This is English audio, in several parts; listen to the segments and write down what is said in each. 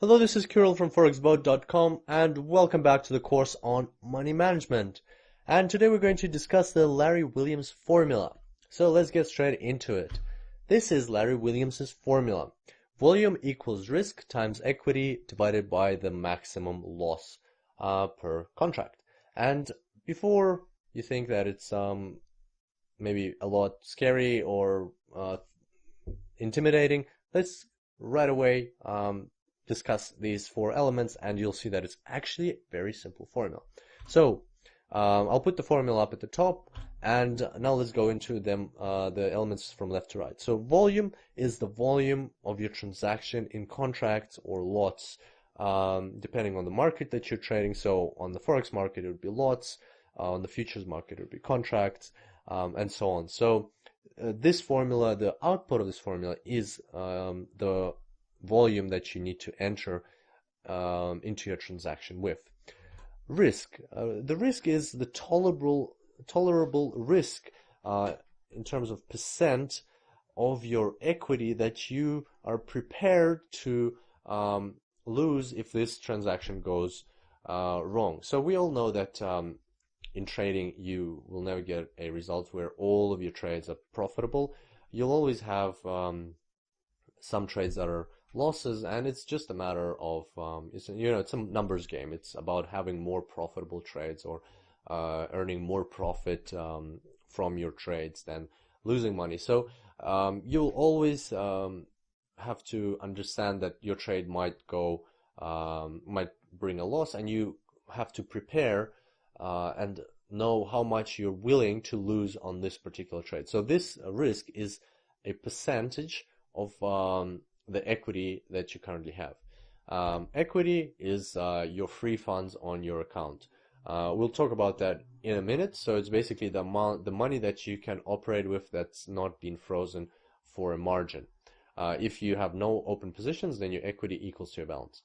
Hello, this is Kirill from forexboat.com and welcome back to the course on money management. And today we're going to discuss the Larry Williams formula. So let's get straight into it. This is Larry Williams's formula. Volume equals risk times equity divided by the maximum loss per contract. And before you think that it's maybe a lot scary or intimidating, let's right away discuss these four elements, and you'll see that it's actually a very simple formula. So I'll put the formula up at the top, and now let's go into them, the elements from left to right. So volume is the volume of your transaction in contracts or lots, depending on the market that you're trading. So on the forex market, it would be lots. On the futures market, it would be contracts, and so on. So this formula, the output of this formula is the volume that you need to enter into your transaction with. Risk. The risk is the tolerable risk in terms of percent of your equity that you are prepared to lose if this transaction goes wrong. So we all know that in trading you will never get a result where all of your trades are profitable. You'll always have some trades that are losses, and it's just a matter of it's a numbers game. It's about having more profitable trades or earning more profit from your trades than losing money. So you'll always have to understand that your trade might bring a loss, and you have to prepare and know how much you're willing to lose on this particular trade. So this risk is a percentage of the equity that you currently have. Equity is your free funds on your account. We'll talk about that in a minute. So it's basically the money that you can operate with that's not been frozen for a margin. If you have no open positions, then your equity equals to your balance.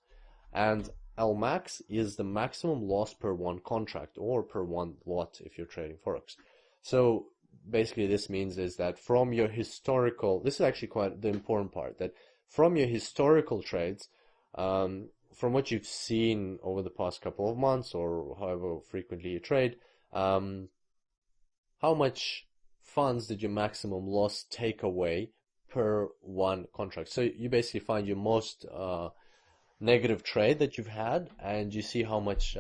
And Lmax is the maximum loss per one contract or per one lot if you're trading forex. So basically this means is that from your historical, this is actually quite the important part, that from your historical trades, from what you've seen over the past couple of months or however frequently you trade, how much funds did your maximum loss take away per one contract? So you basically find your most negative trade that you've had, and you see how much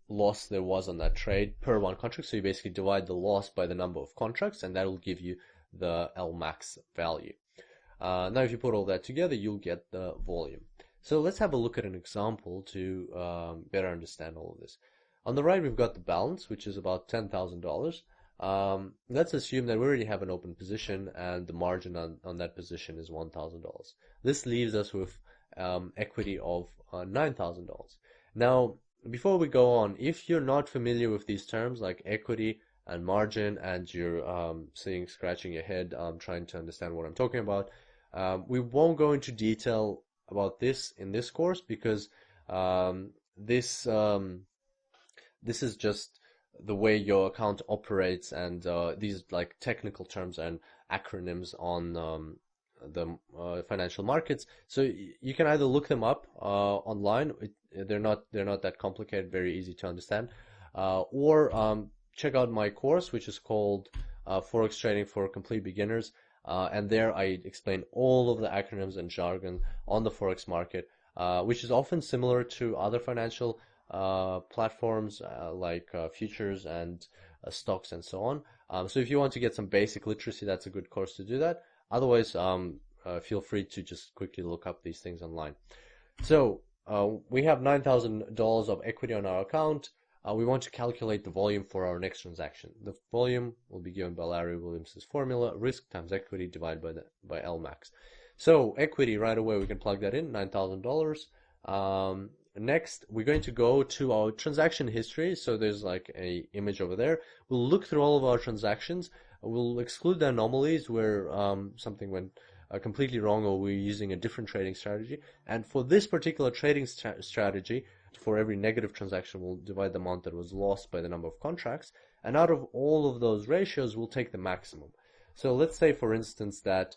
loss there was on that trade per one contract. So you basically divide the loss by the number of contracts, and that will give you the Lmax value. Now if you put all that together, you'll get the volume. So let's have a look at an example to better understand all of this. On the right, we've got the balance, which is about $10,000. Let's assume that we already have an open position and the margin on that position is $1,000. This leaves us with equity of $9,000. Now, before we go on, if you're not familiar with these terms like equity and margin, and you're scratching your head trying to understand what I'm talking about, we won't go into detail about this in this course, because this is just the way your account operates, and these like technical terms and acronyms on the financial markets. So you can either look them up online. They're not that complicated, very easy to understand, or check out my course, which is called Forex Trading for Complete Beginners. And there I explain all of the acronyms and jargon on the Forex market, which is often similar to other financial platforms like futures and stocks and so on. So if you want to get some basic literacy, that's a good course to do that. Otherwise, feel free to just quickly look up these things online. So we have $9,000 of equity on our account. We want to calculate the volume for our next transaction. The volume will be given by Larry Williams's formula: risk times equity divided by Lmax. So equity, right away we can plug that in, $9,000. Next, we're going to go to our transaction history. So there's like a image over there. We'll look through all of our transactions. We'll exclude the anomalies where something went completely wrong or we're using a different trading strategy. And for this particular trading strategy, for every negative transaction, we'll divide the amount that was lost by the number of contracts. And out of all of those ratios, we'll take the maximum. So let's say, for instance, that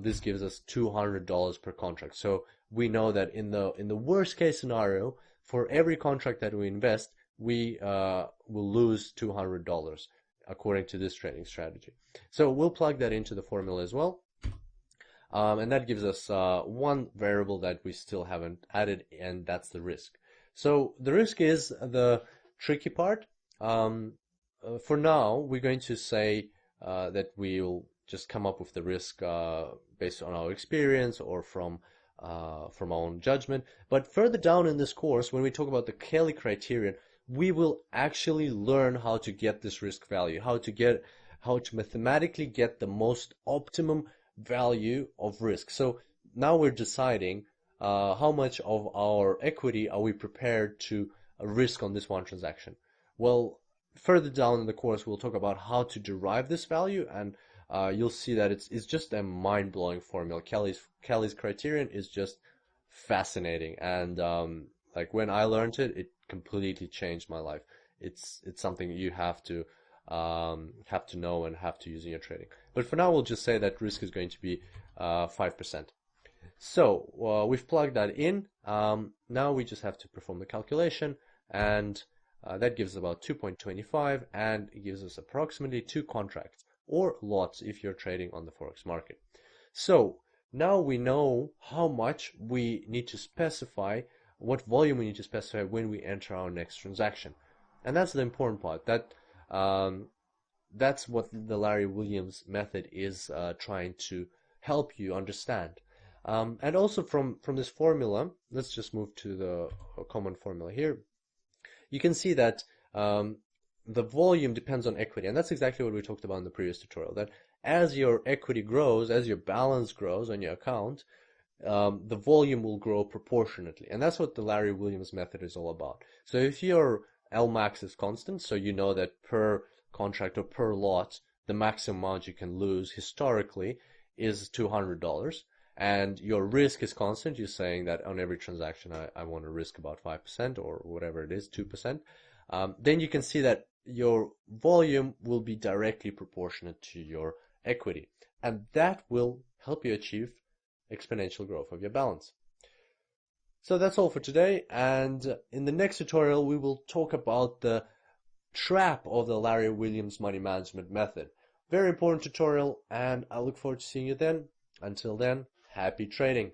this gives us $200 per contract. So we know that in the worst case scenario, for every contract that we invest, we will lose $200 according to this trading strategy. So we'll plug that into the formula as well. And that gives us one variable that we still haven't added, and that's the risk. So the risk is the tricky part. For now, we're going to say that we'll just come up with the risk based on our experience or from our own judgment. But further down in this course, when we talk about the Kelly criterion, we will actually learn how to get this risk value, how to mathematically get the most optimum value of risk. So now we're deciding how much of our equity are we prepared to risk on this one transaction. Well, further down in the course, we'll talk about how to derive this value, and you'll see that it's just a mind-blowing formula. Kelly's criterion is just fascinating, and like when I learned it, it completely changed my life. It's something you have to know and have to use in your trading. But for now, we'll just say that risk is going to be 5%. So we've plugged that in. Now we just have to perform the calculation, and that gives about 2.25, and it gives us approximately 2 contracts or lots if you're trading on the Forex market. So now we know how much we need to specify, what volume we need to specify when we enter our next transaction. And that's the important part. That's what the Larry Williams method is trying to help you understand. And also from this formula, let's just move to the common formula here. You can see that the volume depends on equity, and that's exactly what we talked about in the previous tutorial, that as your equity grows, as your balance grows on your account, the volume will grow proportionately. And that's what the Larry Williams method is all about. So if your Lmax is constant, so you know that per contract or per lot, the maximum amount you can lose historically is $200, and your risk is constant, you're saying that on every transaction I want to risk about 5% or whatever it is, 2%, then you can see that your volume will be directly proportionate to your equity, and that will help you achieve exponential growth of your balance. So that's all for today, and in the next tutorial we will talk about the trap of the Larry Williams money management method. Very important tutorial, and I look forward to seeing you then. Until then, happy trading.